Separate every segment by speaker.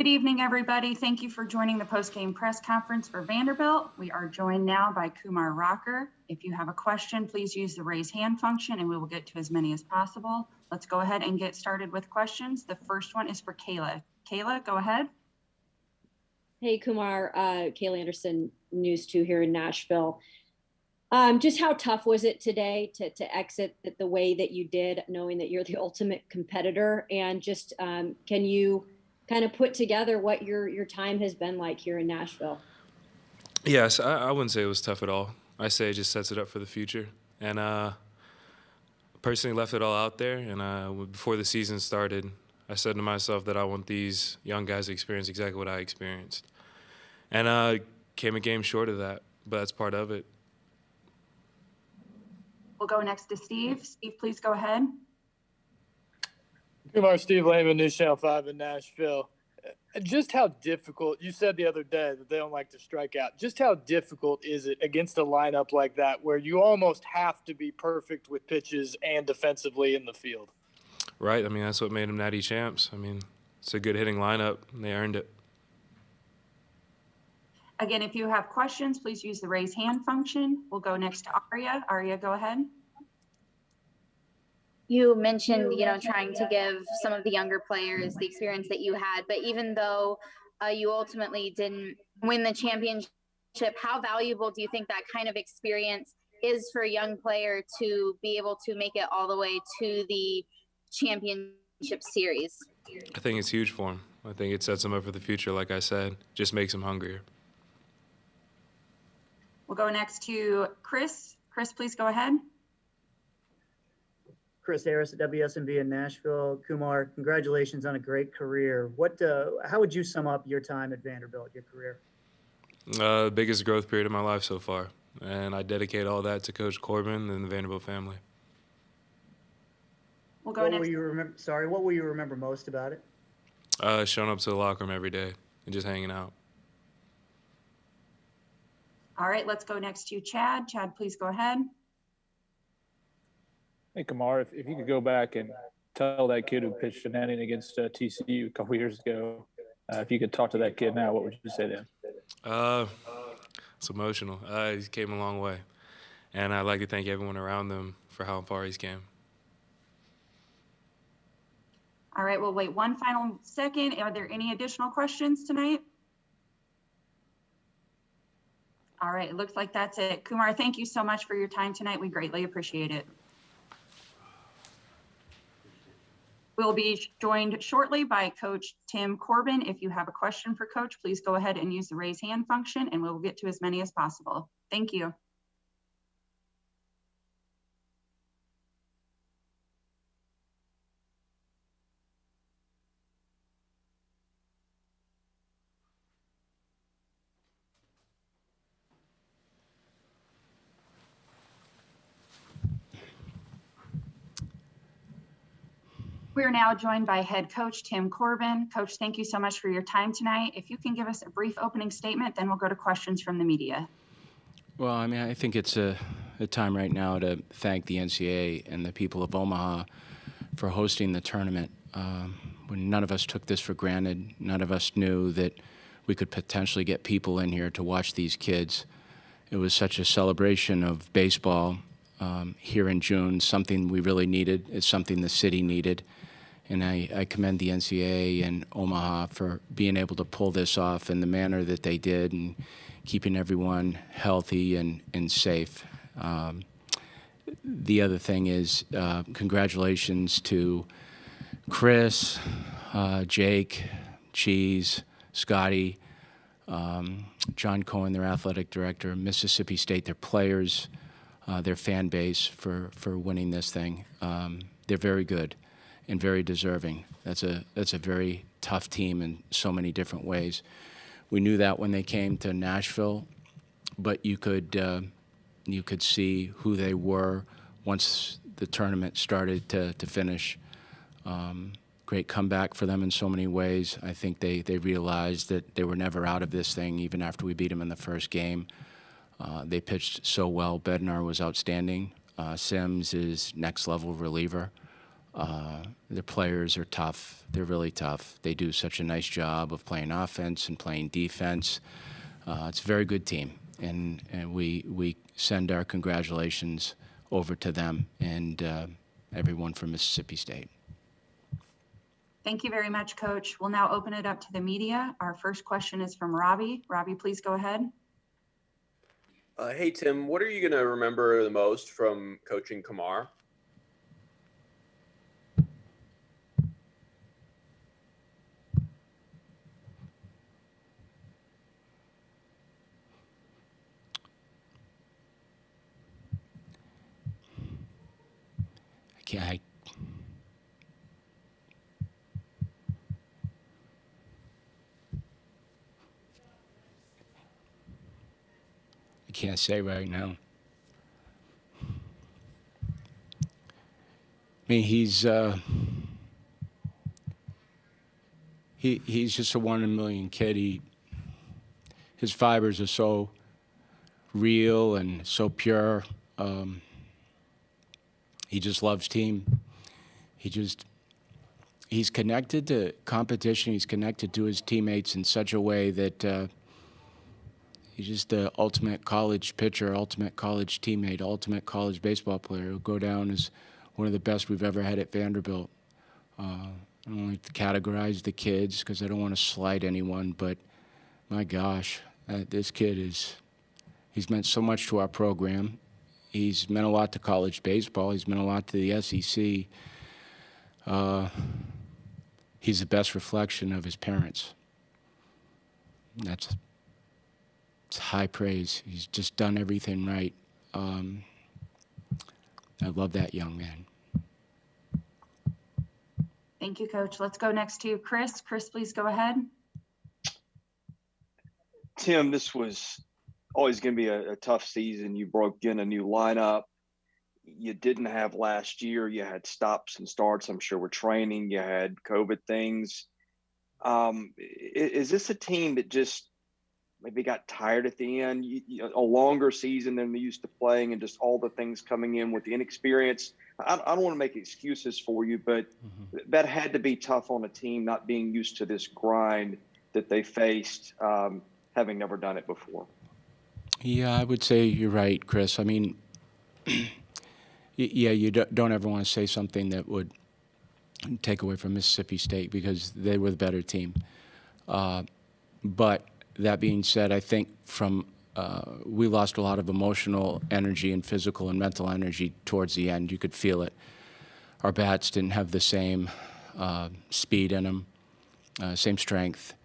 Speaker 1: Good evening, everybody. Thank you for joining the post-game press conference for Vanderbilt. We are joined now by Kumar Rocker. If you have a question, please use the raise hand function and we will get to as many as possible. Let's go ahead and get started with questions. The first one is for Kayla. Kayla, go ahead.
Speaker 2: Hey, Kumar, Kayla Anderson, News 2 here in Nashville. Just how tough was it today to exit the way that you did, knowing that you're the ultimate competitor? And just can you kind of put together what your time has been like here in Nashville?
Speaker 3: Yes, I wouldn't say it was tough at all. I say it just sets it up for the future. And personally left it all out there. And before the season started, I said to myself that I want these young guys to experience exactly what I experienced. And came a game short of that, but that's part of it.
Speaker 1: We'll go next to Steve. Steve, please go ahead.
Speaker 4: Kumar, Steve Lehman, News Channel 5 in Nashville. Just how difficult, you said the other day that they don't like to strike out. Just how difficult is it against a lineup like that where you almost have to be perfect with pitches and defensively in the field?
Speaker 3: Right. I mean, that's what made them natty champs. I mean, it's a good hitting lineup, and they earned it.
Speaker 1: Again, if you have questions, please use the raise hand function. We'll go next to Aria. Aria, go ahead.
Speaker 5: You mentioned, trying to give some of the younger players the experience that you had, but even though you ultimately didn't win the championship, how valuable do you think that kind of experience is for a young player to be able to make it all the way to the championship series?
Speaker 3: I think it's huge for him. I think it sets him up for the future, like I said. Just makes him hungrier.
Speaker 1: We'll go next to Chris. Chris, please go ahead.
Speaker 6: Chris Harris at WSMV in Nashville. Kumar, congratulations on a great career. How would you sum up your time at Vanderbilt, your career?
Speaker 3: Biggest growth period of my life so far. And I dedicate all that to Coach Corbin and the Vanderbilt family.
Speaker 1: We'll go next.
Speaker 6: What will you remember most about it?
Speaker 3: Showing up to the locker room every day and just hanging out.
Speaker 1: All right, let's go next to Chad. Chad, please go ahead.
Speaker 7: Hey, Kumar, if you could go back and tell that kid who pitched an inning against TCU a couple years ago, if you could talk to that kid now, what would you say to him?
Speaker 3: It's emotional. He came a long way. And I'd like to thank everyone around him for how far he's came.
Speaker 1: All right, we'll wait one final second. Are there any additional questions tonight? All right, it looks like that's it. Kumar, thank you so much for your time tonight. We greatly appreciate it. We'll be joined shortly by Coach Tim Corbin. If you have a question for Coach, please go ahead and use the raise hand function and we'll get to as many as possible. Thank you. We are now joined by head coach Tim Corbin. Coach, thank you so much for your time tonight. If you can give us a brief opening statement, then we'll go to questions from the media.
Speaker 8: Well, I mean, I think it's a time right now to thank the NCAA and the people of Omaha for hosting the tournament. When none of us took this for granted, none of us knew that we could potentially get people in here to watch these kids. It was such a celebration of baseball here in June, something we really needed. It's something the city needed. And I commend the NCAA and Omaha for being able to pull this off in the manner that they did and keeping everyone healthy and safe. The other thing is congratulations to Chris, Jake, Cheese, Scotty, John Cohen, their athletic director, Mississippi State, their players, their fan base for winning this thing. They're very good and very deserving. That's a very tough team in so many different ways. We knew that when they came to Nashville, but you could see who they were once the tournament started to finish. Great comeback for them in so many ways. I think they realized that they were never out of this thing, even after we beat them in the first game. They pitched so well. Bednar was outstanding. Sims is next-level reliever. The players are tough. They're really tough. They do such a nice job of playing offense and playing defense. It's a very good team, and we send our congratulations over to them and everyone from Mississippi State.
Speaker 1: Thank you very much, Coach. We'll now open it up to the media. Our first question is from Robbie. Robbie, please go ahead.
Speaker 9: Hey, Tim, what are you going to remember the most from coaching Kumar?
Speaker 8: I can't say right now. I mean, he's just a 1 in a million kid. His fibers are so real and so pure. He just loves team. He's connected to competition. He's connected to his teammates in such a way that he's just the ultimate college pitcher, ultimate college teammate, ultimate college baseball player. He'll go down as one of the best we've ever had at Vanderbilt. I don't like to categorize the kids because I don't want to slight anyone, but my gosh, this kid he's meant so much to our program. He's meant a lot to college baseball. He's meant a lot to the SEC. He's the best reflection of his parents. It's high praise. He's just done everything right. I love that young man.
Speaker 1: Thank you, Coach. Let's go next to Chris. Chris, please go ahead.
Speaker 10: Tim, this was always going to be a tough season. You broke in a new lineup. You didn't have last year. You had stops and starts, I'm sure, with training. You had COVID things. Is this a team that just maybe got tired at the end? A longer season than they used to playing, and just all the things coming in with the inexperience. I don't want to make excuses for you, but that had to be tough on a team not being used to this grind that they faced, having never done it before.
Speaker 8: Yeah, I would say you're right, Chris. I mean, yeah, you don't ever want to say something that would take away from Mississippi State because they were the better team. But that being said, I think we lost a lot of emotional energy and physical and mental energy towards the end. You could feel it. Our bats didn't have the same speed in them, same strength.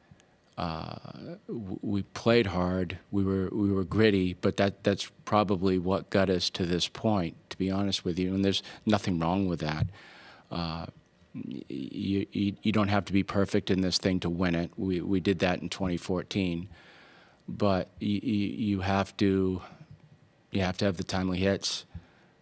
Speaker 8: We played hard. We were gritty, but that's probably what got us to this point, to be honest with you. And there's nothing wrong with that. You don't have to be perfect in this thing to win it. We did that in 2014, but you have to have the timely hits.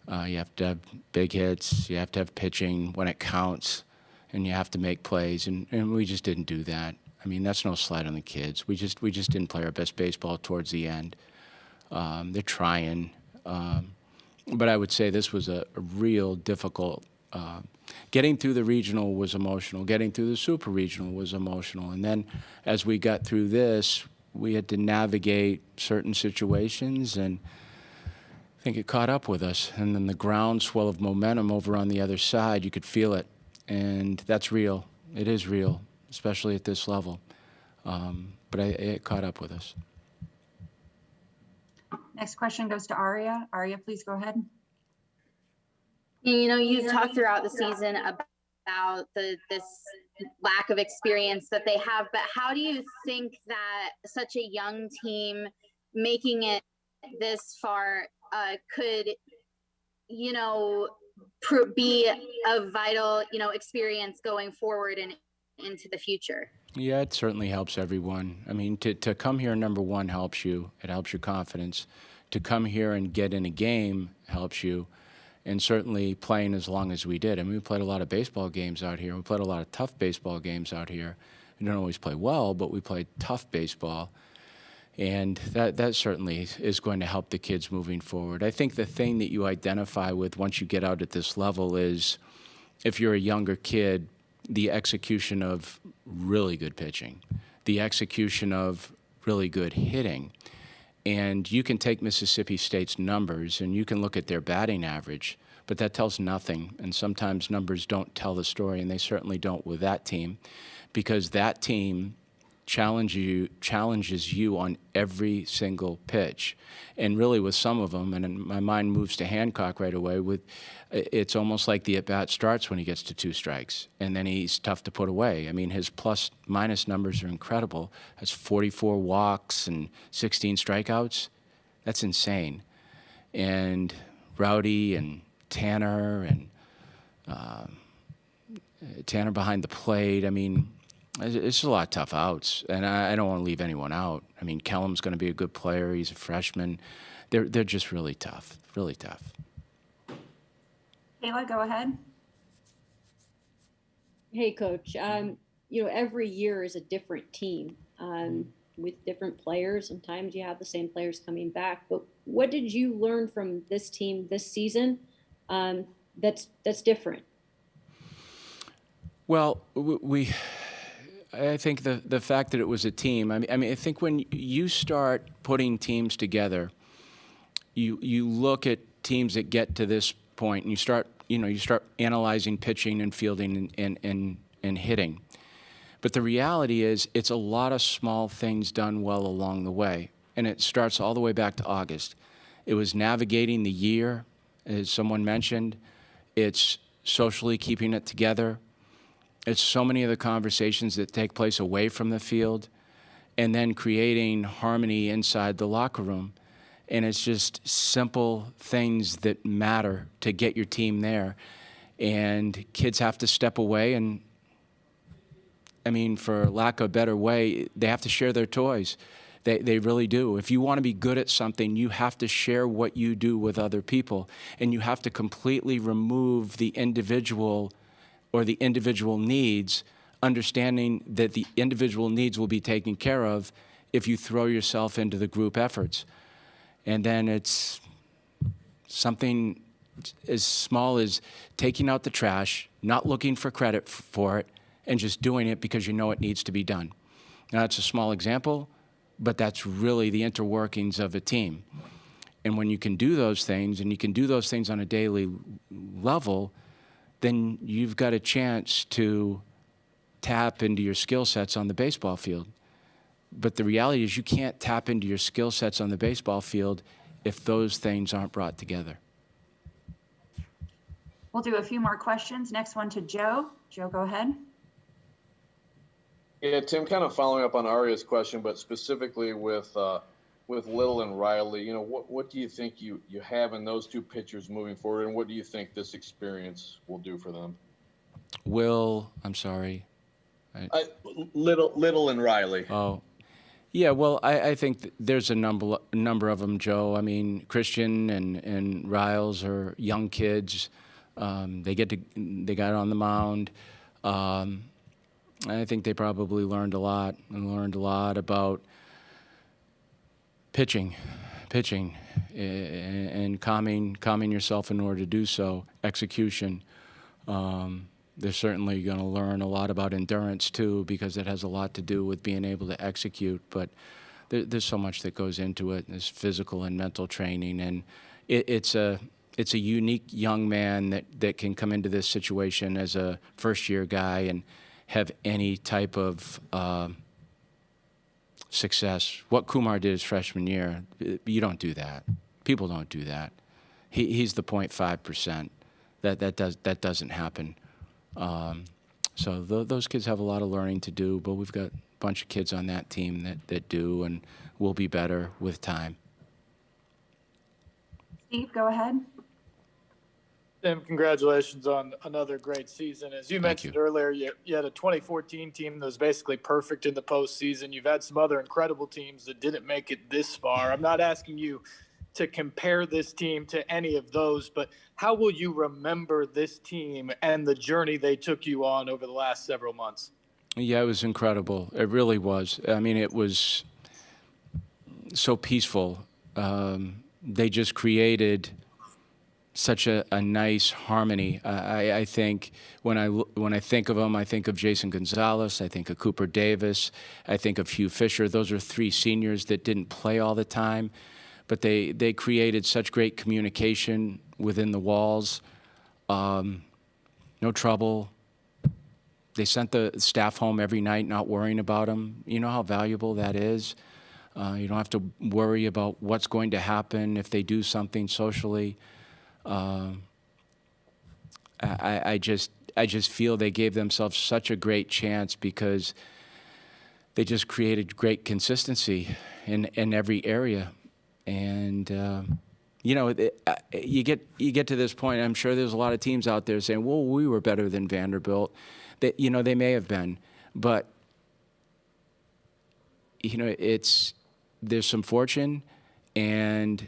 Speaker 8: You have to have big hits. You have to have pitching when it counts, and you have to make plays. And we just didn't do that. I mean, that's no slight on the kids. We just didn't play our best baseball towards the end. They're trying, but I would say this was a real difficult. Getting through the regional was emotional. Getting through the super regional was emotional. And then as we got through this, we had to navigate certain situations, and I think it caught up with us. And then the groundswell of momentum over on the other side, you could feel it. And that's real. It is real, especially at this level. But it caught up with us.
Speaker 1: Next question goes to Aria. Aria, please go ahead.
Speaker 5: You know, you've talked throughout the season about this lack of experience that they have, but how do you think that such a young team making it this far could, you know, be a vital, you know, experience going forward and into the future?
Speaker 8: Yeah, it certainly helps everyone. I mean, to come here, number one, helps you. It helps your confidence. To come here and get in a game helps you. And certainly playing as long as we did. I mean, we played a lot of baseball games out here. We played a lot of tough baseball games out here. We don't always play well, but we played tough baseball. And that certainly is going to help the kids moving forward. I think the thing that you identify with once you get out at this level is if you're a younger kid, the execution of really good pitching, the execution of really good hitting. And you can take Mississippi State's numbers and you can look at their batting average, but that tells nothing. And sometimes numbers don't tell the story, and they certainly don't with that team, because that team challenges you on every single pitch. And really with some of them, and my mind moves to Hancock right away, it's almost like the at-bat starts when he gets to 2 strikes, and then he's tough to put away. I mean, his plus-minus numbers are incredible. Has 44 walks and 16 strikeouts. That's insane. And Rowdy and Tanner and Tanner behind the plate, I mean, it's a lot of tough outs, and I don't want to leave anyone out. I mean, Kellum's going to be a good player. He's a freshman. They're just really tough, really tough.
Speaker 1: Kayla, go ahead.
Speaker 2: Hey, Coach. Every year is a different team with different players. Sometimes you have the same players coming back. But what did you learn from this team this season that's different?
Speaker 8: Well, I think the fact that it was a team, I mean, I think when you start putting teams together, you look at teams that get to this point and you start analyzing pitching and fielding and hitting. But the reality is it's a lot of small things done well along the way. And it starts all the way back to August. It was navigating the year, as someone mentioned. It's socially keeping it together. It's so many of the conversations that take place away from the field, and then creating harmony inside the locker room. And it's just simple things that matter to get your team there. And kids have to step away, and I mean, for lack of a better way, they have to share their toys. They really do. If you want to be good at something, you have to share what you do with other people, and you have to completely remove the individual or the individual needs, understanding that the individual needs will be taken care of if you throw yourself into the group efforts. And then it's something as small as taking out the trash, not looking for credit for it, and just doing it because you know it needs to be done. Now, that's a small example, but that's really the interworkings of a team. And when you can do those things, and you can do those things on a daily level, then you've got a chance to tap into your skill sets on the baseball field. But the reality is you can't tap into your skill sets on the baseball field if those things aren't brought together.
Speaker 1: We'll do a few more questions. Next one to Joe. Joe, go ahead.
Speaker 11: Yeah, Tim, kind of following up on Aria's question, but specifically with Little and Riley, what do you think you have in those 2 pitchers moving forward, and what do you think this experience will do for them?
Speaker 8: I'm sorry.
Speaker 11: Little and Riley.
Speaker 8: Oh, yeah. Well, I think there's a number of them, Joe. I mean, Christian and Riles are young kids. They got on the mound. I think they probably learned a lot about pitching, and calming yourself in order to do so. Execution. They're certainly going to learn a lot about endurance too, because it has a lot to do with being able to execute. But there's so much that goes into it. There's physical and mental training, and it's a unique young man that can come into this situation as a first-year guy and have any type of success. What Kumar did his freshman year, you don't do that. People don't do that. He's the 0.5%. That doesn't happen. So those kids have a lot of learning to do, but we've got a bunch of kids on that team that do, and will be better with time.
Speaker 1: Steve, go ahead.
Speaker 4: Tim, congratulations on another great season. As you mentioned earlier, you had a 2014 team that was basically perfect in the postseason. You've had some other incredible teams that didn't make it this far. I'm not asking you to compare this team to any of those, but how will you remember this team and the journey they took you on over the last several months?
Speaker 8: Yeah, it was incredible. It really was. I mean, it was so peaceful. They just created such a nice harmony. I think when I think of them, I think of Jason Gonzalez, I think of Cooper Davis, I think of Hugh Fisher. Those are three seniors that didn't play all the time, but they created such great communication within the walls. No trouble. They sent the staff home every night, not worrying about them. You know how valuable that is. You don't have to worry about what's going to happen if they do something socially. I just feel they gave themselves such a great chance because they just created great consistency in every area. And you know, you get to this point. I'm sure there's a lot of teams out there saying, "Well, we were better than Vanderbilt." That, you know, they may have been, but you know, there's some fortune, and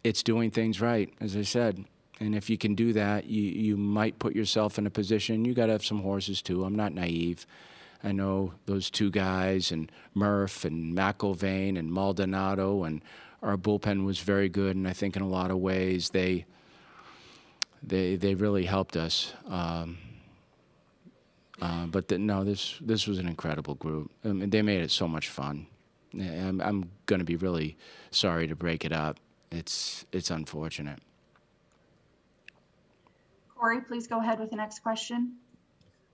Speaker 8: it's doing things right, as I said. And if you can do that, you might put yourself in a position. You got to have some horses too. I'm not naive. I know those two guys, and Murph and McIlvain and Maldonado, and our bullpen was very good. And I think in a lot of ways they really helped us. But no, this was an incredible group. I mean, they made it so much fun. I'm going to be really sorry to break it up. It's unfortunate.
Speaker 1: Corey, please go ahead with the next question.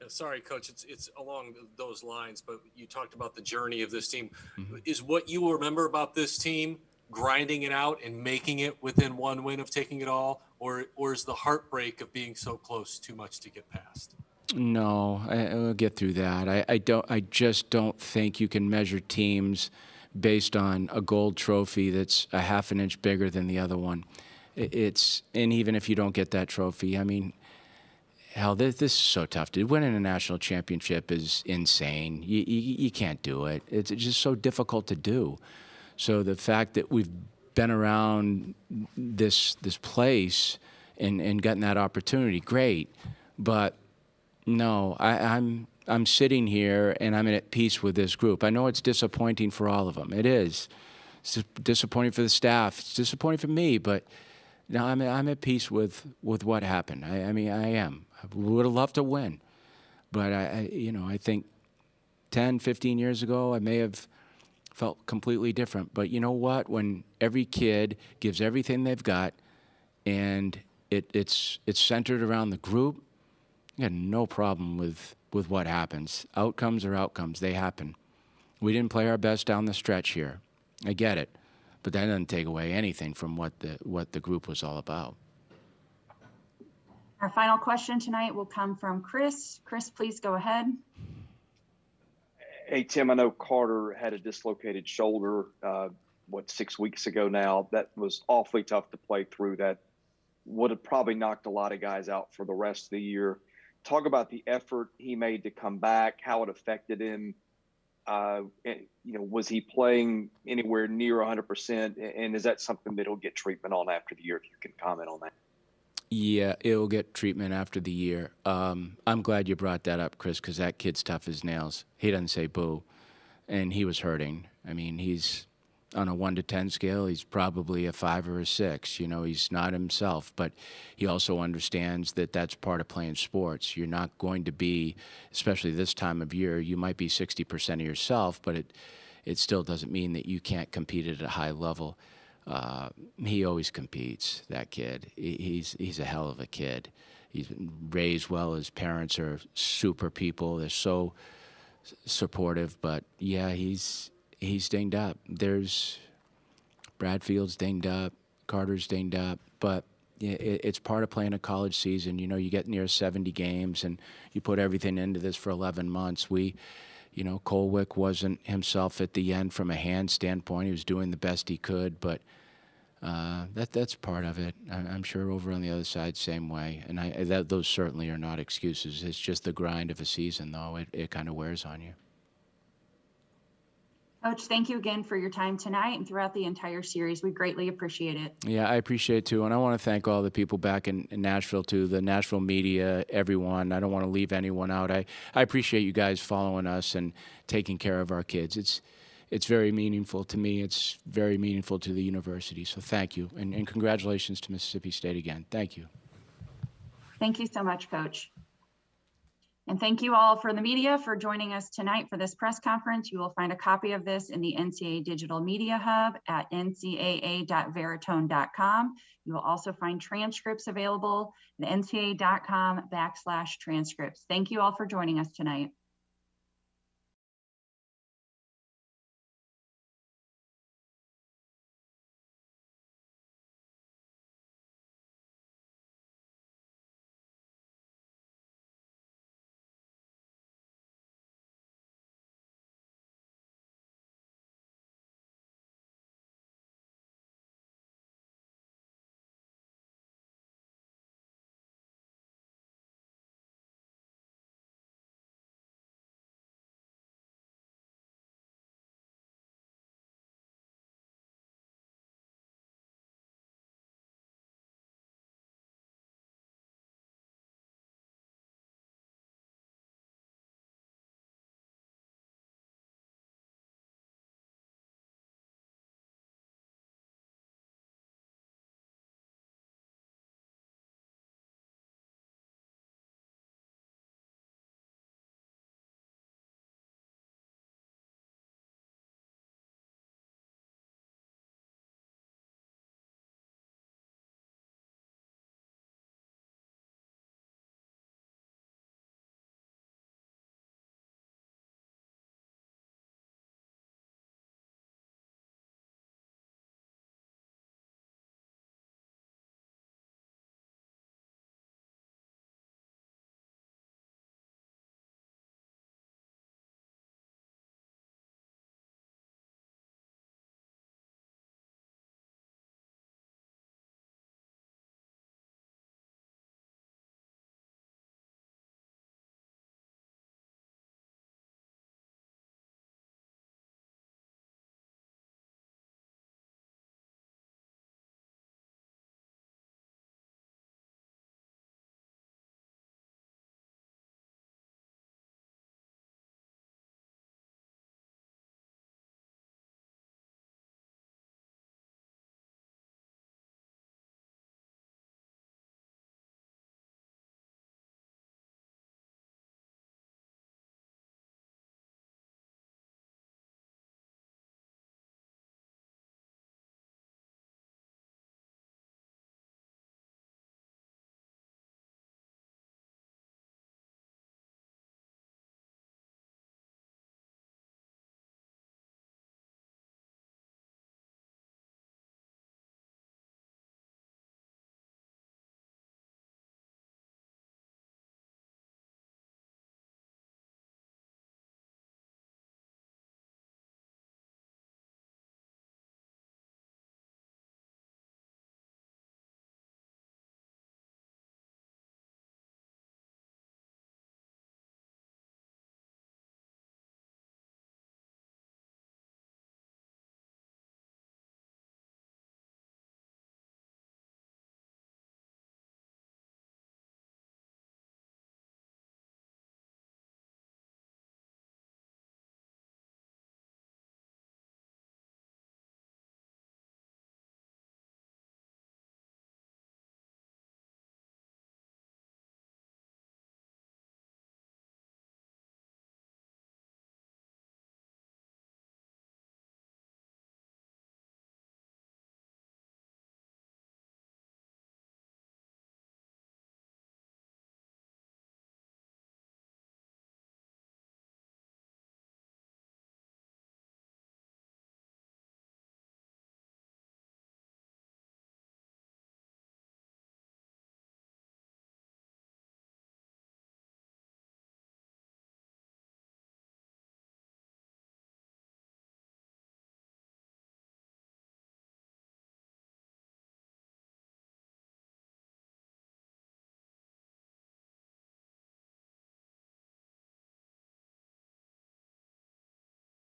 Speaker 12: Sorry, Coach, it's along those lines, but you talked about the journey of this team. Mm-hmm. Is what you remember about this team grinding it out and making it within one win of taking it all, or is the heartbreak of being so close too much to get past?
Speaker 8: No, I'll get through that. I just don't think you can measure teams based on a gold trophy that's a half an inch bigger than the other one. And even if you don't get that trophy, I mean, hell, this is so tough. Winning a national championship is insane. You can't do it. It's just so difficult to do. So the fact that we've been around this place and gotten that opportunity, great. But no, I'm sitting here and I'm at peace with this group. I know it's disappointing for all of them. It is. It's disappointing for the staff. It's disappointing for me. But no, I'm at peace with what happened. I mean, I am. I would have loved to win, but I think 10, 15 years ago, I may have felt completely different. But you know what? When every kid gives everything they've got, and it's centered around the group, you got no problem with what happens. Outcomes are outcomes. They happen. We didn't play our best down the stretch here. I get it, but that doesn't take away anything from what the group was all about.
Speaker 1: Our final question tonight will come from Chris. Chris, please go ahead.
Speaker 10: Hey, Tim, I know Carter had a dislocated shoulder, 6 weeks ago now. That was awfully tough to play through. That would have probably knocked a lot of guys out for the rest of the year. Talk about the effort he made to come back, how it affected him. Was he playing anywhere near 100%? And is that something that he'll get treatment on after the year, if you can comment on that?
Speaker 8: Yeah, it'll get treatment after the year. I'm glad you brought that up, Chris, because that kid's tough as nails. He doesn't say boo, and he was hurting. I mean, he's on a 1 to 10 scale. He's probably a 5 or a 6. You know, he's not himself, but he also understands that that's part of playing sports. You're not going to be, especially this time of year, you might be 60% of yourself, but it still doesn't mean that you can't compete at a high level. He always competes, that kid. He's a hell of a kid. He's been raised well. His parents are super people. They're so supportive. But, yeah, he's dinged up. Bradfield's dinged up. Carter's dinged up. But it's part of playing a college season. You know, you get near 70 games, and you put everything into this for 11 months. Colwick wasn't himself at the end from a hand standpoint. He was doing the best he could, but that's part of it. I'm sure over on the other side, same way. And those certainly are not excuses. It's just the grind of a season, though. It kind of wears on you.
Speaker 1: Coach, thank you again for your time tonight and throughout the entire series. We greatly appreciate it.
Speaker 8: Yeah, I appreciate it, too. And I want to thank all the people back in Nashville, too, the Nashville media, everyone. I don't want to leave anyone out. I appreciate you guys following us and taking care of our kids. it's very meaningful to me. It's very meaningful to the university. So thank you, and congratulations to Mississippi State again. Thank you.
Speaker 1: Thank you so much, Coach. And thank you all for the media for joining us tonight for this press conference. You will find a copy of this in the NCAA Digital Media Hub at ncaa.veritone.com. You will also find transcripts available at ncaa.com/transcripts. Thank you all for joining us tonight.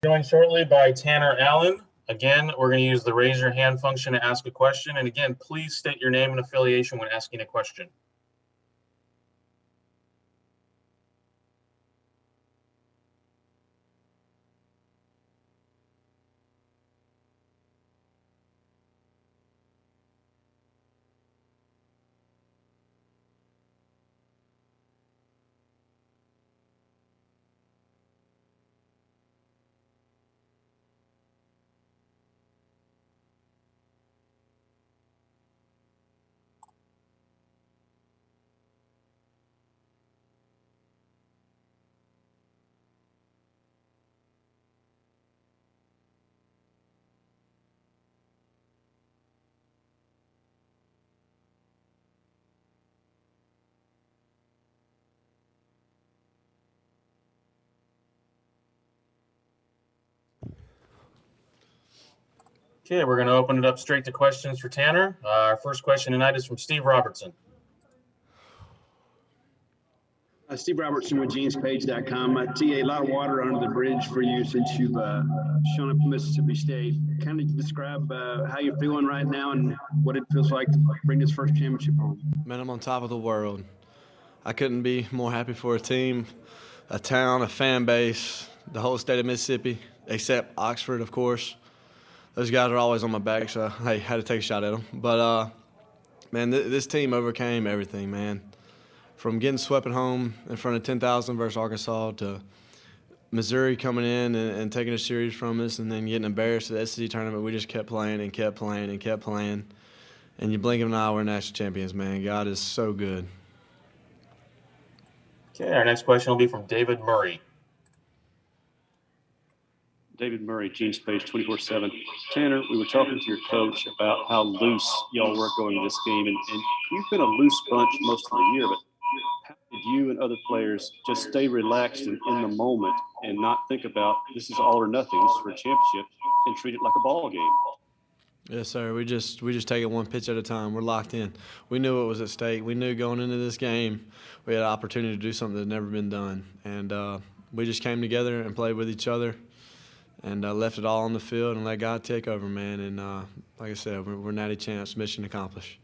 Speaker 13: Joined shortly by Tanner Allen. Again, we're going to use the raise your hand function to ask a question. And again, please state your name and affiliation when asking a question. Okay, we're going to open it up straight to questions for Tanner. Our first question tonight is from Steve Robertson.
Speaker 14: Steve Robertson with genespage.com. TA, a lot of water under the bridge for you since you've shown up at Mississippi State. Kind of describe how you're feeling right now and what it feels like to bring this first championship home.
Speaker 15: Man, I'm on top of the world. I couldn't be more happy for a team, a town, a fan base, the whole state of Mississippi, except Oxford, of course. Those guys are always on my back, so I had to take a shot at them. But, man, this team overcame everything, man. From getting swept at home in front of 10,000 versus Arkansas to Missouri coming in and taking a series from us and then getting embarrassed at the SEC tournament, we just kept playing and kept playing and kept playing. And you blink of an eye, we're national champions, man. God is so good.
Speaker 13: Okay, our next question will be from David Murray.
Speaker 16: David Murray, Gene Space 24/7. Tanner, we were talking to your coach about how loose y'all were going to this game, and you've been a loose bunch most of the year, but how did you and other players just stay relaxed in the moment and not think about this is all or nothing, this is for a championship, and treat it like a ball game?
Speaker 15: Yes, sir. We just take it one pitch at a time. We're locked in. We knew what was at stake. We knew going into this game we had an opportunity to do something that had never been done. And we just came together and played with each other and left it all on the field and let God take over, man. And like I said, we're natty champs, mission accomplished.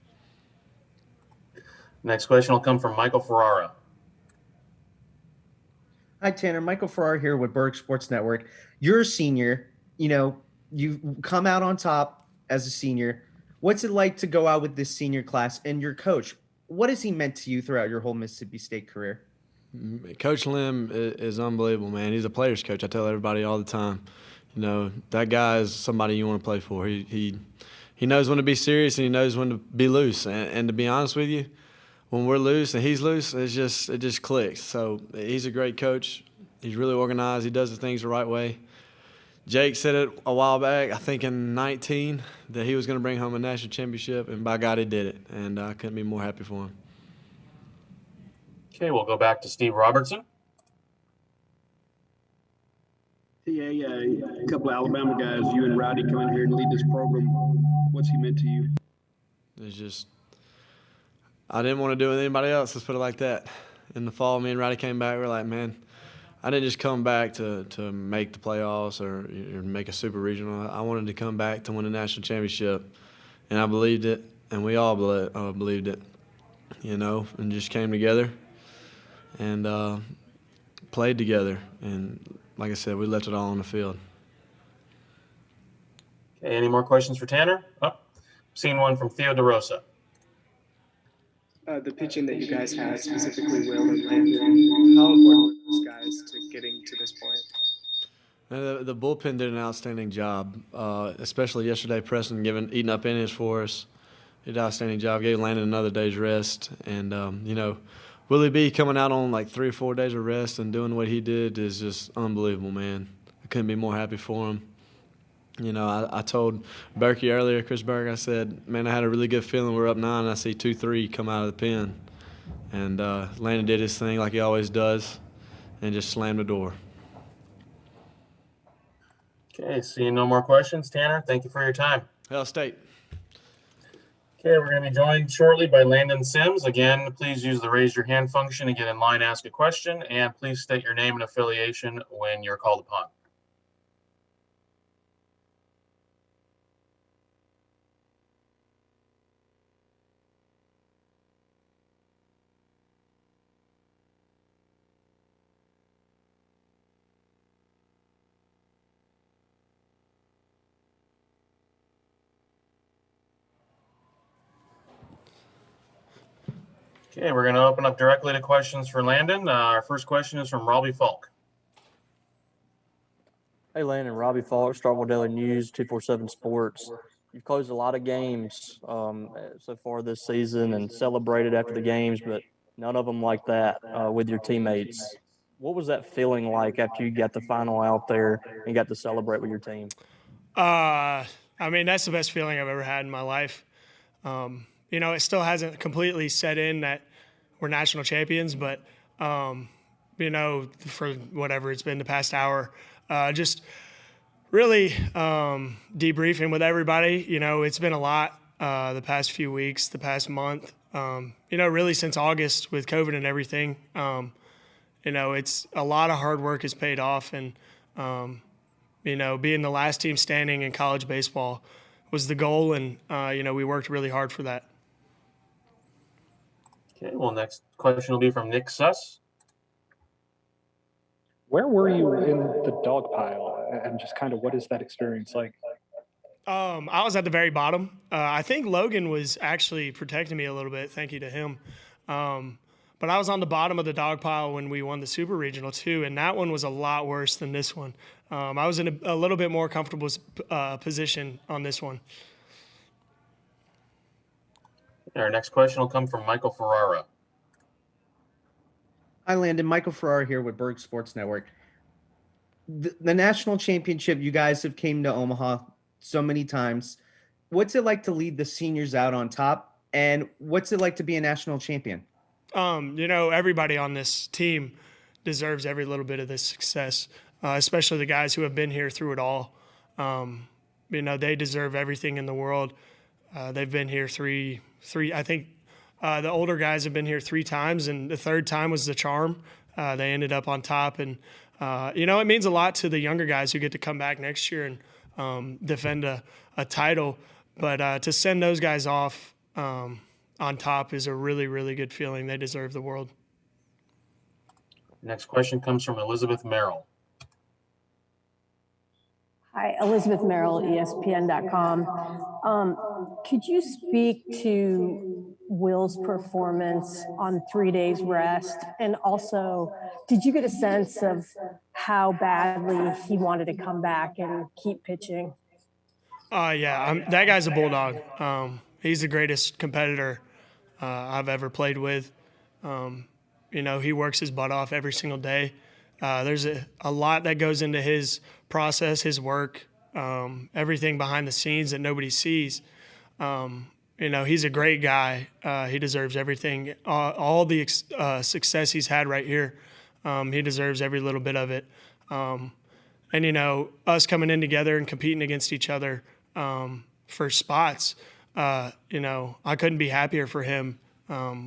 Speaker 13: Next question will come from Michael Ferrara.
Speaker 17: Hi, Tanner. Michael Ferrara here with Berg Sports Network. You're a senior. You know, you've come out on top as a senior. What's it like to go out with this senior class? And your coach, what has he meant to you throughout your whole Mississippi State career?
Speaker 15: Coach Lim is unbelievable, man. He's a player's coach. I tell everybody all the time. You know, that guy is somebody you want to play for. He knows when to be serious and he knows when to be loose. And to be honest with you, when we're loose and he's loose, it just clicks. So he's a great coach. He's really organized. He does the things the right way. Jake said it a while back, I think in 19, that he was going to bring home a national championship, and by God, he did it. And I couldn't be more happy for him.
Speaker 13: Okay, we'll go back to Steve Robertson.
Speaker 14: TA, a couple of Alabama guys, you and Rowdy come in here and lead this program. What's he meant to you?
Speaker 15: It's just, I didn't want to do it with anybody else, let's put it like that. In the fall, me and Rowdy came back, we were like, man, I didn't just come back to make the playoffs or make a super regional. I wanted to come back to win a national championship, and I believed it, and we all believed it, you know, and just came together and played together. And like I said, we left it all on the field.
Speaker 13: Okay, any more questions for Tanner? Oh, seen one from Theo DeRosa.
Speaker 18: The pitching that you guys had, specifically Will and Landon, how important were those guys to getting to this point?
Speaker 15: The bullpen did an outstanding job, especially yesterday. Preston eating up innings for us. He did an outstanding job. Gave Landon another day's rest. And, you know, Willie B coming out on like 3 or 4 days of rest and doing what he did is just unbelievable, man. I couldn't be more happy for him. You know, I told Berkey earlier, Chris Berg, I said, man, I had a really good feeling. We're up 9, and I see 2-3 come out of the pen. And Landon did his thing like he always does and just slammed the door.
Speaker 13: Okay, seeing no more questions. Tanner, thank you for your time.
Speaker 15: Hail State.
Speaker 13: Okay, we're going to be joined shortly by Landon Sims. Again, please use the raise your hand function to get in line, ask a question, and please state your name and affiliation when you're called upon. Okay, we're going to open up directly to questions for Landon. Our first question is from Robbie Falk.
Speaker 19: Hey, Landon, Robbie Falk, Starkville Daily News, 247 Sports. You've closed a lot of games so far this season and celebrated after the games, but none of them like that with your teammates. What was that feeling like after you got the final out there and got to celebrate with your team?
Speaker 20: I mean, that's the best feeling I've ever had in my life. You know, it still hasn't completely set in that we're national champions, but, you know, for whatever it's been the past hour, just Really debriefing with everybody. You know, it's been a lot the past few weeks, the past month. You know, really since August with COVID and everything. You know, it's a lot of hard work has paid off, and you know, being the last team standing in college baseball was the goal, and you know, we worked really hard for that.
Speaker 13: Okay, well, next question will be from Nick Suss.
Speaker 21: Where were you in the dog pile, and just kind of what is that experience like?
Speaker 20: I was at the very bottom. I think Logan was actually protecting me a little bit. Thank you to him. But I was on the bottom of the dog pile when we won the Super Regional too, and that one was a lot worse than this one. I was in a little bit more comfortable position on this one.
Speaker 13: Our next question will come from Michael Ferrara.
Speaker 17: Hi, Landon. Michael Ferrara here with Berg Sports Network. The national championship, you guys have came to Omaha so many times. What's it like to lead the seniors out on top, and what's it like to be a national champion?
Speaker 20: You know, everybody on this team deserves every little bit of this success, especially the guys who have been here through it all. You know, they deserve everything in the world. They've been here three. I think the older guys have been here 3 times, and the third time was the charm. They ended up on top, and you know, it means a lot to the younger guys who get to come back next year and defend a title. But to send those guys off on top is a really, really good feeling. They deserve the world.
Speaker 13: Next question comes from Elizabeth Merrill.
Speaker 22: Hi, Elizabeth Merrill, ESPN.com. Could you speak to Will's performance on 3 days rest? And also, did you get a sense of how badly he wanted to come back and keep pitching?
Speaker 20: Yeah, that guy's a bulldog. He's the greatest competitor I've ever played with. You know, he works his butt off every single day. There's a lot that goes into his process, his work, everything behind the scenes that nobody sees. You know, he's a great guy. He deserves everything. All the success he's had right here, he deserves every little bit of it. And, you know, us coming in together and competing against each other for spots, you know, I couldn't be happier for him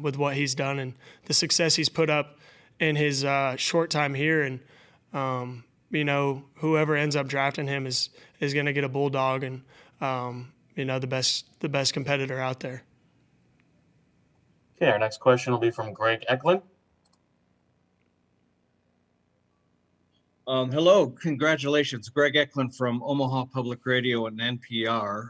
Speaker 20: with what he's done and the success he's put up in his short time here. And, you know, whoever ends up drafting him is going to get a bulldog and, you know, the best competitor out there.
Speaker 13: Okay, our next question will be from Greg Eklund.
Speaker 23: Hello, congratulations. Greg Eklund from Omaha Public Radio and NPR.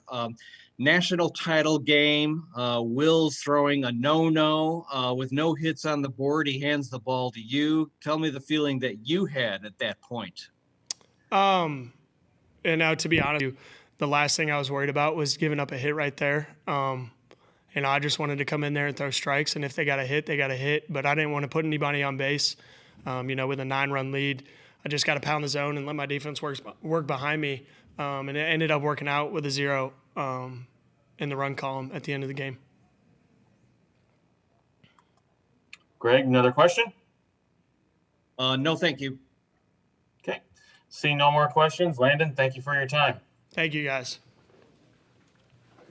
Speaker 23: National title game, Will's throwing a no-no with no hits on the board. He hands the ball to you. Tell me the feeling that you had at that point.
Speaker 20: And now, to be honest with you, the last thing I was worried about was giving up a hit right there. And I just wanted to come in there and throw strikes, and if they got a hit, they got a hit. But I didn't want to put anybody on base. You know, with a 9-run lead, I just got to pound the zone and let my defense work behind me. And it ended up working out with a 0 in the run column at the end of the game.
Speaker 13: Greg, another question?
Speaker 23: No, thank you.
Speaker 13: Okay. Seeing no more questions, Landon, thank you for your time.
Speaker 20: Thank you, guys.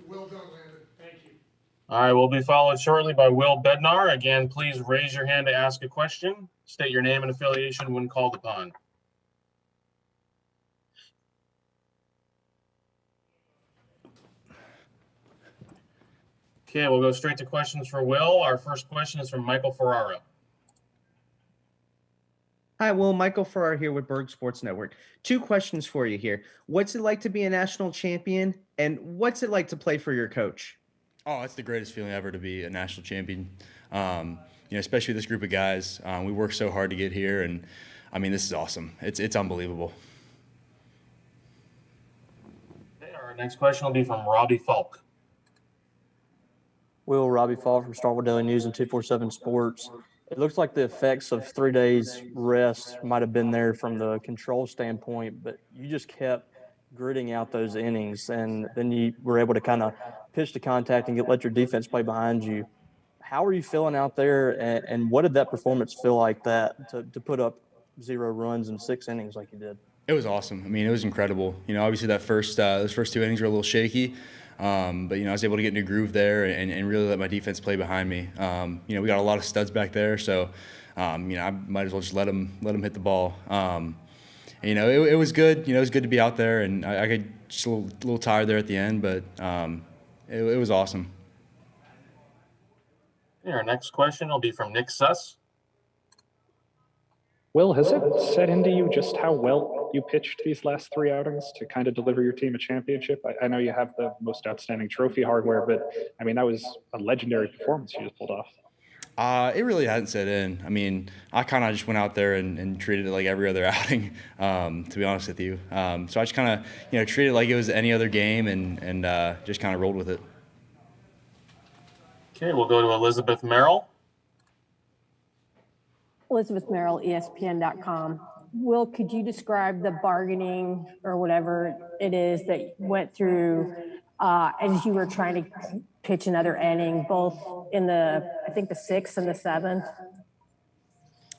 Speaker 12: Well done, Landon. Thank you.
Speaker 13: All right, we'll be followed shortly by Will Bednar. Again, please raise your hand to ask a question. State your name and affiliation when called upon. Okay, we'll go straight to questions for Will. Our first question is from Michael Ferrara.
Speaker 17: Hi, Will. Michael Ferrara here with Berg Sports Network. 2 questions for you here. What's it like to be a national champion, and what's it like to play for your coach?
Speaker 24: Oh, it's the greatest feeling ever to be a national champion. You know, especially this group of guys. We work so hard to get here, and I mean, this is awesome. It's unbelievable.
Speaker 13: Okay, our next question will be from Robbie Falk.
Speaker 19: Will, Robbie Fall from Starkville Daily News and 247 Sports. It looks like the effects of 3 days rest might have been there from the control standpoint, but you just kept gritting out those innings, and then you were able to kind of pitch to contact and let your defense play behind you. How are you feeling out there, and what did that performance feel like to put up 0 runs in 6 innings like you did?
Speaker 24: It was awesome. I mean, it was incredible. You know, obviously that those first 2 innings were a little shaky, but you know, I was able to get in a groove there and really let my defense play behind me. You know, we got a lot of studs back there, so you know, I might as well just let them hit the ball. And, you know, it was good. You know, it was good to be out there, and I got just a little tired there at the end, but it was awesome.
Speaker 13: Okay, our next question will be from Nick Suss.
Speaker 21: Will, has it set into you just how well you pitched these last 3 outings to kind of deliver your team a championship? I know you have the most outstanding trophy hardware, but I mean, that was a legendary performance you just pulled off.
Speaker 24: It really hadn't set in. I mean, I kind of just went out there and treated it like every other outing, to be honest with you. So I just kind of, you know, treated it like it was any other game and just kind of rolled with it.
Speaker 13: Okay, we'll go to Elizabeth Merrill.
Speaker 22: Elizabeth Merrill, ESPN.com. Will, could you describe the bargaining or whatever it is that went through as you were trying to pitch another inning, both in I think the 6th and the 7th?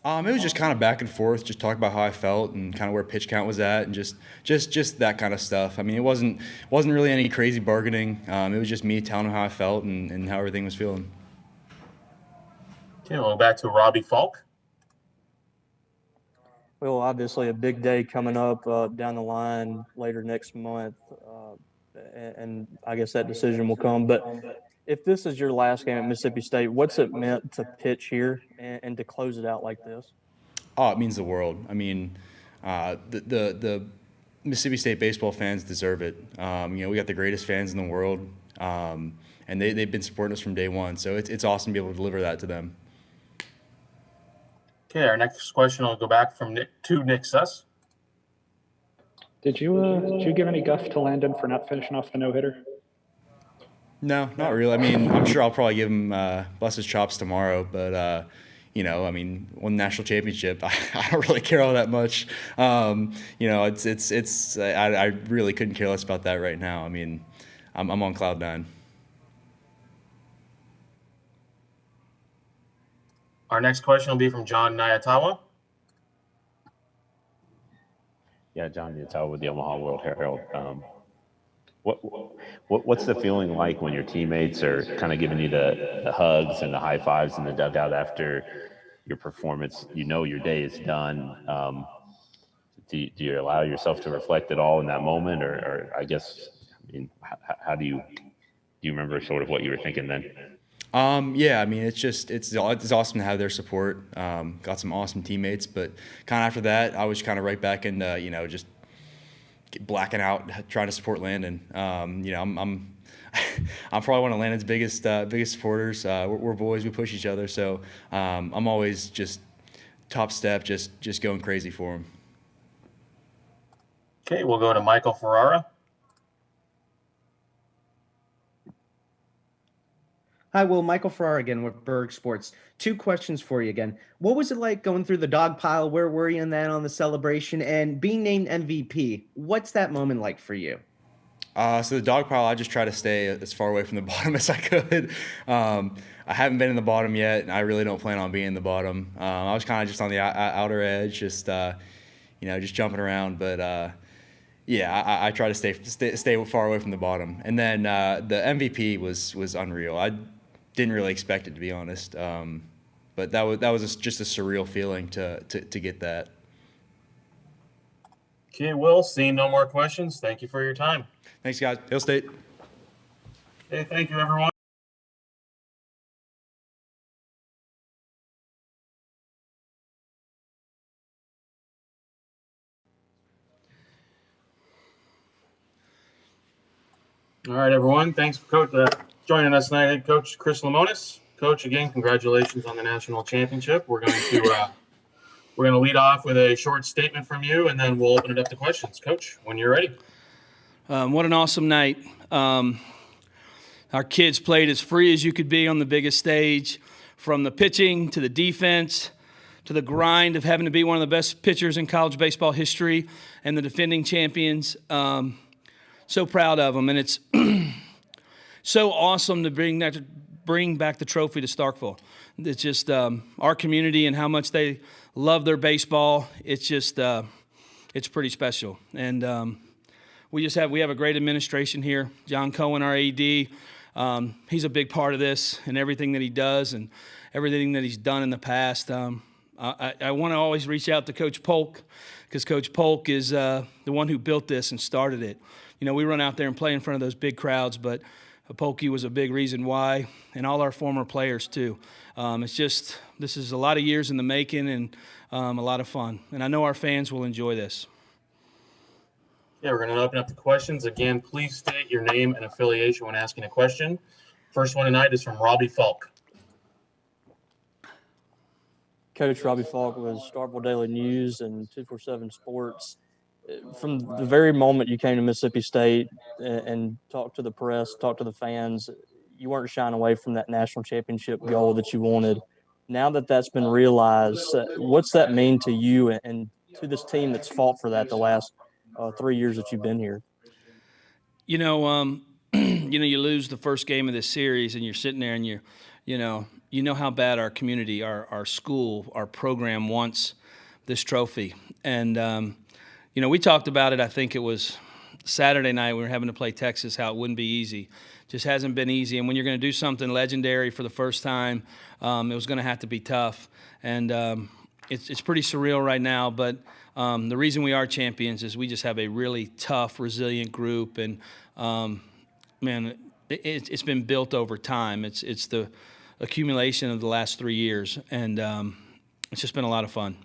Speaker 24: It was just kind of back and forth, just talk about how I felt and kind of where pitch count was at, and just that kind of stuff. I mean, it wasn't really any crazy bargaining. It was just me telling them how I felt and how everything was feeling.
Speaker 13: Okay, we'll go back to Robbie Falk.
Speaker 19: Well, obviously a big day coming up down the line later next month, and I guess that decision will come. But if this is your last game at Mississippi State, what's it meant to pitch here and to close it out like this?
Speaker 24: Oh, it means the world. I mean, the Mississippi State baseball fans deserve it. You know, we got the greatest fans in the world, and they've been supporting us from day one. So it's awesome to be able to deliver that to them.
Speaker 13: Okay, our next question will go back from Nick Suss.
Speaker 21: Did you give any guff to Landon for not finishing off the no-hitter?
Speaker 24: No, not really. I mean, I'm sure I'll probably give him bust his chops tomorrow, but you know, I mean, won the national championship. I don't really care all that much. You know, I really couldn't care less about that right now. I mean, I'm on cloud 9.
Speaker 13: Our next question will be from John Nyatawa.
Speaker 3: Yeah, John Nyatawa with the Omaha World Herald. What's the feeling like when your teammates are kind of giving you the hugs and the high fives in the dugout after your performance? You know your day is done. Do you allow yourself to reflect at all in that moment, or I guess, I mean, how do you remember sort of what you were thinking then?
Speaker 24: Yeah, I mean, it's awesome to have their support. Got some awesome teammates, but kind of after that, I was kind of right back into, you know, just blacking out, trying to support Landon. You know, I'm probably one of Landon's biggest supporters. We're boys, we push each other, so I'm always just top step, just going crazy for him.
Speaker 13: Okay, we'll go to Michael Ferrara.
Speaker 17: Hi, Will. Michael Farrar again with Berg Sports. 2 questions for you again. What was it like going through the dog pile? Where were you in that on the celebration? And being named MVP, what's that moment like for you?
Speaker 24: So the dog pile, I just try to stay as far away from the bottom as I could. I haven't been in the bottom yet, and I really don't plan on being in the bottom. I was kind of just on the outer edge, just you know, just jumping around. But yeah, I try to stay far away from the bottom. And then the MVP was unreal. I didn't really expect it, to be honest. But that was just a surreal feeling to get that.
Speaker 13: Okay, Will, seeing no more questions, thank you for your time.
Speaker 24: Thanks, guys. Hail State.
Speaker 13: Okay, thank you, everyone. All right, everyone. Thanks for joining us tonight, Head Coach Chris Lemonis. Coach, again, congratulations on the national championship. We're going to lead off with a short statement from you, and then we'll open it up to questions. Coach, when you're ready.
Speaker 6: What an awesome night. Our kids played as free as you could be on the biggest stage, from the pitching to the defense to the grind of having to be one of the best pitchers in college baseball history and the defending champions. So proud of them, and it's so awesome to bring back the trophy to Starkville. It's just our community and how much they love their baseball. It's just it's pretty special. And we have a great administration here. John Cohen, our AD, he's a big part of this and everything that he does and everything that he's done in the past. I want to always reach out to Coach Polk, because Coach Polk is the one who built this and started it. You know, we run out there and play in front of those big crowds, but Polky was a big reason why, and all our former players too. This is a lot of years in the making and a lot of fun. And I know our fans will enjoy this.
Speaker 13: Yeah, we're going to open up the questions. Again, please state your name and affiliation when asking a question. First one tonight is from Robbie Falk.
Speaker 19: Coach Robbie Falk with Starkville Daily News and 247 Sports. From the very moment you came to Mississippi State and talked to the press, talked to the fans, you weren't shying away from that national championship goal that you wanted. Now that that's been realized, what's that mean to you and to this team that's fought for that the last 3 years that you've been here?
Speaker 6: You know, you lose the first game of this series, and you're sitting there, and you know how bad our community, our school, our program wants this trophy. And we talked about it. I think it was Saturday night. We were having to play Texas. How it wouldn't be easy. Just hasn't been easy. And when you're going to do something legendary for the first time, it was going to have to be tough. And it's pretty surreal right now, but the reason we are champions is we just have a really tough, resilient group, and it's been built over time. It's the accumulation of the last 3 years, and it's just been a lot of fun.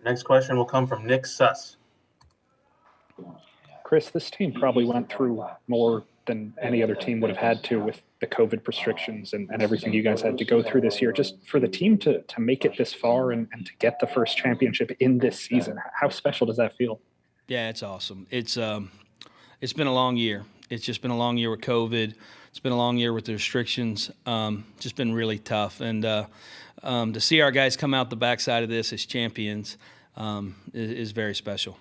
Speaker 13: Next question will come from Nick Suss.
Speaker 21: Chris, this team probably went through more than any other team would have had to with the COVID restrictions and everything you guys had to go through this year. Just for the team to make it this far and to get the first championship in this season, how special does that feel? Yeah, it's awesome. It's been a long year. It's just been a long year with COVID. It's been a long year with the restrictions. Just been really tough. And to see our guys come out the backside of this as champions is very special.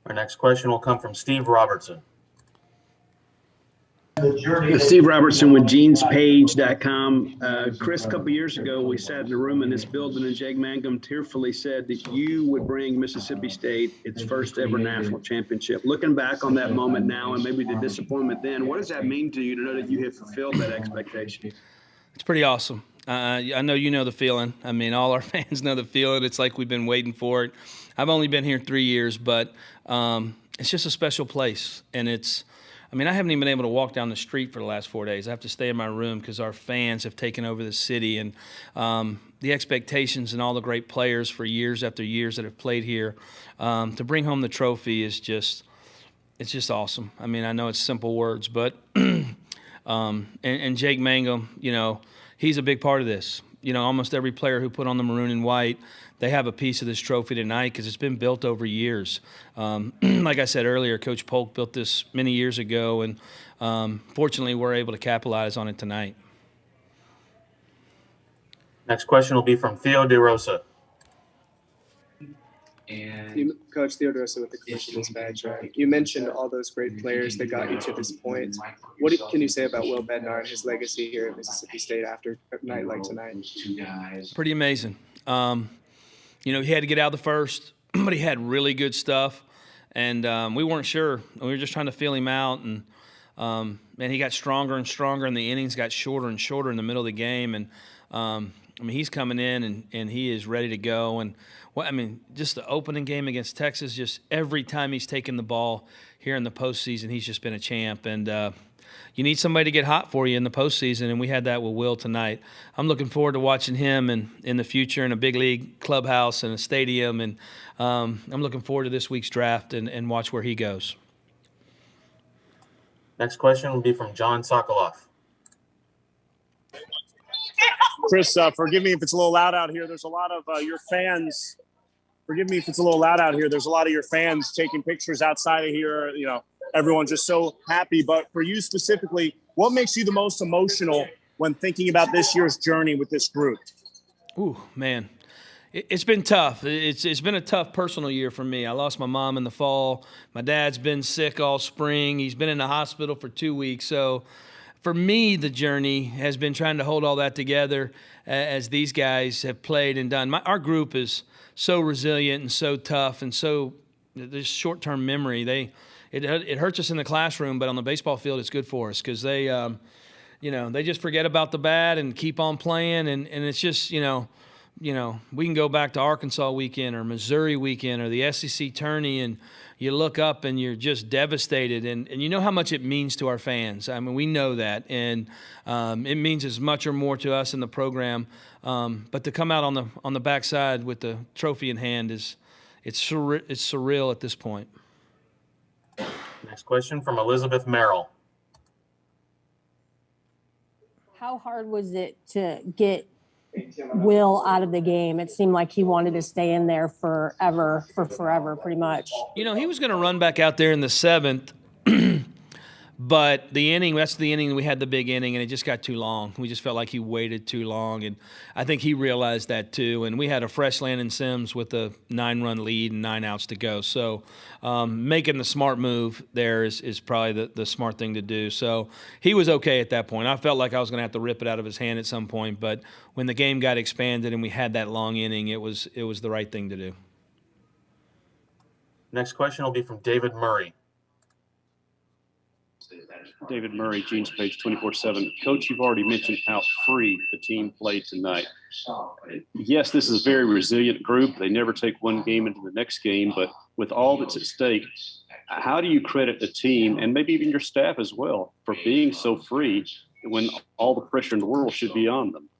Speaker 13: Our next question will come from Steve Robertson.
Speaker 14: Steve Robertson with JeansPage.com. Chris, a couple years ago, we sat in a room in this building, and Jake Mangum tearfully said that you would bring Mississippi State its first ever national championship. Looking back on that moment now, and maybe the disappointment then, what does that mean to you to know that you have fulfilled that expectation?
Speaker 6: It's pretty awesome. I know you know the feeling. I mean, all our fans know the feeling. It's like we've been waiting for it. I've only been here 3 years, but it's just a special place. And I haven't even been able to walk down the street for the last 4 days. I have to stay in my room because our fans have taken over the city. And the expectations and all the great players for years after years that have played here, to bring home the trophy is just awesome. I mean, I know it's simple words, but and Jake Mangum, he's a big part of this. Almost every player who put on the maroon and white, they have a piece of this trophy tonight because it's been built over years. Like I said earlier, Coach Polk built this many years ago, and fortunately we're able to capitalize on it tonight.
Speaker 13: Next question will be from Theo DeRosa.
Speaker 18: Coach Theo DeRosa with the Commission Dispatch. You mentioned all those great players that got you to this point. What can you say about Will Bednar and his legacy here at Mississippi State after a night like tonight?
Speaker 6: Pretty amazing. He had to get out of the first, but he had really good stuff, and we weren't sure. We were just trying to feel him out, and he got stronger and stronger, and the innings got shorter and shorter in the middle of the game, and he's coming in, and he is ready to go. And just the opening game against Texas, just every time he's taken the ball here in the postseason, he's just been a champ. And you need somebody to get hot for you in the postseason, and we had that with Will tonight. I'm looking forward to watching him in the future in a big league clubhouse and a stadium, and I'm looking forward to this week's draft and watch where he goes.
Speaker 13: Next question will be from John Sokoloff.
Speaker 2: Chris, forgive me if it's a little loud out here. There's a lot of your fans. Forgive me if it's a little loud out here. There's a lot of your fans taking pictures outside of here. Everyone's just so happy. But for you specifically, what makes you the most emotional when thinking about this year's journey with this group?
Speaker 6: Ooh, man. It's been tough. It's been a tough personal year for me. I lost my mom in the fall. My dad's been sick all spring. He's been in the hospital for 2 weeks. So for me, the journey has been trying to hold all that together as these guys have played and done. Our group is so resilient and so tough and so this short-term memory. It hurts us in the classroom, but on the baseball field, it's good for us because they just forget about the bad and keep on playing, and it's just we can go back to Arkansas weekend or Missouri weekend or the SEC tourney, and you look up and you're just devastated, and you know how much it means to our fans. I mean, we know that, and it means as much or more to us in the program. But to come out on the backside with the trophy in hand it's surreal at this point.
Speaker 13: Next question from Elizabeth Merrill.
Speaker 22: How hard was it to get Will out of the game? It seemed like he wanted to stay in there forever, pretty much.
Speaker 6: He was going to run back out there in the 7th, but that's the inning we had the big inning, and it just got too long. We just felt like he waited too long, and I think he realized that too. And we had a fresh Landon Sims with a 9-run lead and 9 outs to go. So making the smart move there is probably the smart thing to do. So he was okay at that point. I felt like I was going to have to rip it out of his hand at some point, but when the game got expanded and we had that long inning, it was the right thing to do.
Speaker 13: Next question will be from David Murray.
Speaker 16: David Murray, Gene's Page 24/7. Coach, you've already mentioned how free the team played tonight. Yes, this is a very resilient group. They never take one game into the next game, but with all that's at stake, how do you credit the team and maybe even your staff as well for being so free when all the pressure in the world should be on them?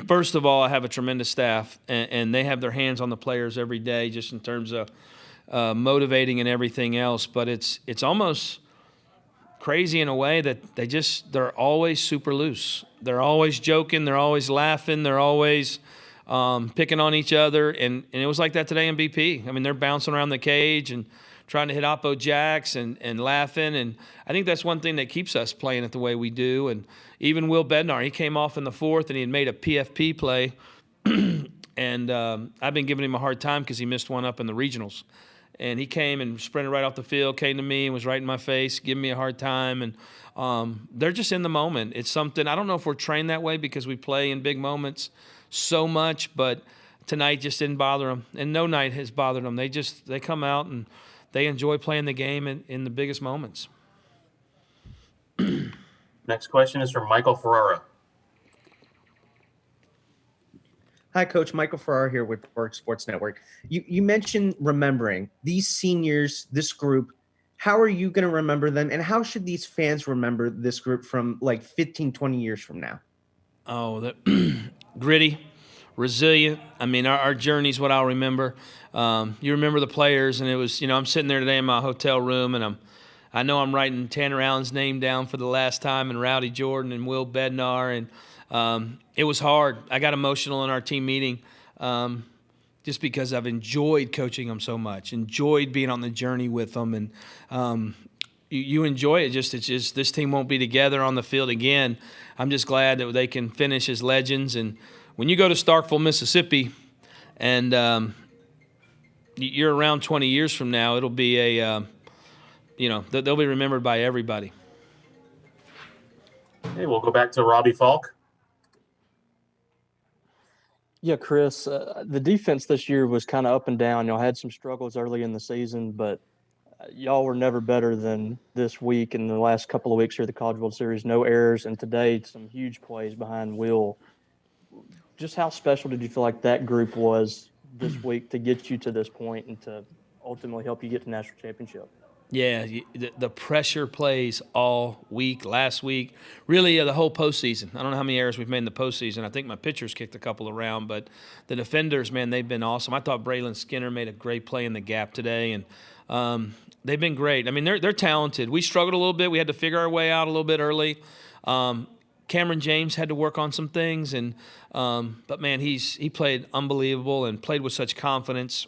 Speaker 6: First of all, I have a tremendous staff, and they have their hands on the players every day just in terms of motivating and everything else. But it's almost crazy in a way that they're always super loose. They're always joking. They're always laughing. They're always picking on each other. And it was like that today in BP. I mean, they're bouncing around the cage and trying to hit oppo jacks and laughing. And I think that's one thing that keeps us playing it the way we do. And even Will Bednar, he came off in the 4th and he had made a PFP play. And I've been giving him a hard time because he missed one up in the regionals. And he came and sprinted right off the field, came to me and was right in my face, giving me a hard time. And they're just in the moment. It's something, I don't know if we're trained that way because we play in big moments so much, but tonight just didn't bother them. And no night has bothered them. They come out and they enjoy playing the game in the biggest moments.
Speaker 13: Next question is from Michael Ferrara.
Speaker 17: Hi, Coach. Michael Farrar here with Berg Sports Network. You mentioned remembering these seniors, this group. How are you going to remember them, and how should these fans remember this group from like 15, 20 years from now?
Speaker 6: Oh, gritty, resilient. I mean, our journey is what I'll remember. You remember the players, and it was, I'm sitting there today in my hotel room, and I know I'm writing Tanner Allen's name down for the last time, and Rowdy Jordan and Will Bednar, and it was hard. I got emotional in our team meeting just because I've enjoyed coaching them so much, enjoyed being on the journey with them, and you enjoy it. It's just this team won't be together on the field again. I'm just glad that they can finish as legends. And when you go to Starkville, Mississippi, and you're around 20 years from now, it'll be they'll be remembered by everybody.
Speaker 13: Okay, we'll go back to Robbie Falk.
Speaker 19: Yeah, Chris, the defense this year was kind of up and down. Y'all had some struggles early in the season, but y'all were never better than this week and the last couple of weeks here at the College World Series. No errors, and today some huge plays behind Will. Just how special did you feel like that group was this week to get you to this point and to ultimately help you get to national championship?
Speaker 6: Yeah, the pressure plays all week, last week, really the whole postseason. I don't know how many errors we've made in the postseason. I think my pitchers kicked a couple around, but the defenders, man, they've been awesome. I thought Braylon Skinner made a great play in the gap today, and they've been great. I mean, they're talented. We struggled a little bit. We had to figure our way out a little bit early. Cameron James had to work on some things, and but, man, he played unbelievable and played with such confidence.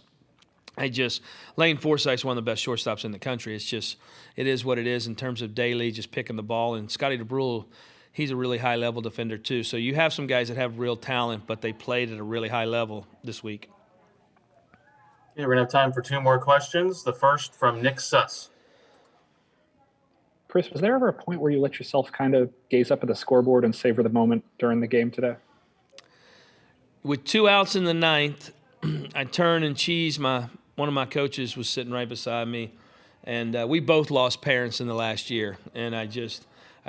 Speaker 6: Lane Forsythe's one of the best shortstops in the country. It is what it is in terms of daily, just picking the ball. And Scotty DeBrule, he's a really high-level defender too. So you have some guys that have real talent, but they played at a really high level this week.
Speaker 13: Okay, we're going to have time for 2 more questions. The first from Nick Suss.
Speaker 21: Chris, was there ever a point where you let yourself kind of gaze up at the scoreboard and savor the moment during the game today?
Speaker 6: With 2 outs in the ninth, I turned and Cheese, one of my coaches, was sitting right beside me, and we both lost parents in the last year. And I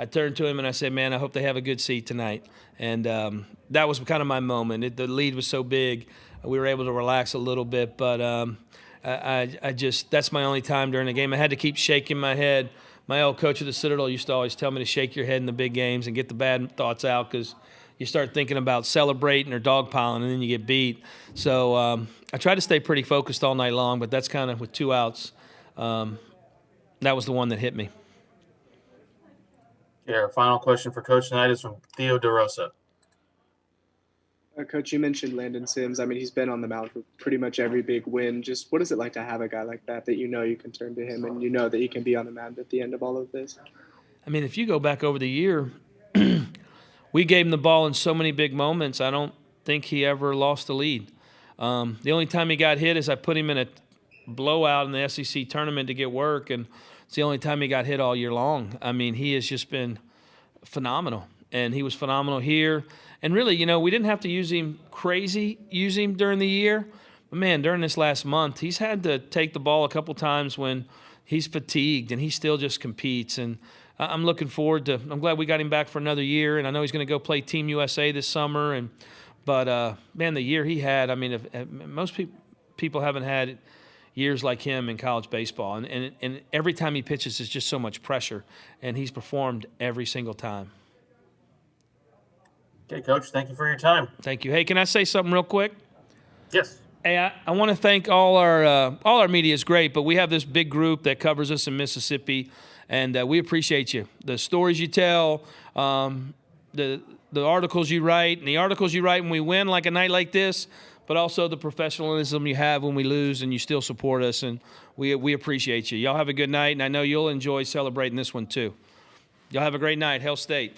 Speaker 6: turned to him and I said, "Man, I hope they have a good seat tonight." And that was kind of my moment. The lead was so big, we were able to relax a little bit. But that's my only time during the game. I had to keep shaking my head. My old coach of the Citadel used to always tell me to shake your head in the big games and get the bad thoughts out, because you start thinking about celebrating or dogpiling and then you get beat. So I tried to stay pretty focused all night long, but that's kind of with 2 outs. That was the one that hit me.
Speaker 13: Yeah, our final question for Coach tonight is from Theo DeRosa.
Speaker 18: Coach, you mentioned Landon Sims. I mean, he's been on the mound for pretty much every big win. Just what is it like to have a guy like that you know you can turn to him and you know that he can be on the mound at the end of all of this?
Speaker 6: I mean, if you go back over the year, we gave him the ball in so many big moments. I don't think he ever lost the lead. The only time he got hit is I put him in a blowout in the SEC tournament to get work, and it's the only time he got hit all year long. I mean, he has just been phenomenal, and he was phenomenal here. And really, you know, we didn't have to use him during the year. But, man, during this last month, he's had to take the ball a couple times when he's fatigued, and he still just competes. And I'm looking forward to – I'm glad we got him back for another year, and I know he's going to go play Team USA this summer. But, man, the year he had, I mean, if most people haven't had years like him in college baseball. And every time he pitches, there's just so much pressure, and he's performed every single time.
Speaker 13: Okay, Coach, thank you for your time.
Speaker 6: Thank you. Hey, can I say something real quick?
Speaker 13: Yes.
Speaker 6: Hey, I want to thank all our media is great, but we have this big group that covers us in Mississippi, and we appreciate you. The stories you tell, the articles you write, and the articles you write when we win, like a night like this, but also the professionalism you have when we lose, and you still support us, and we appreciate you. Y'all have a good night, and I know you'll enjoy celebrating this one too. Y'all have a great night. Hail State.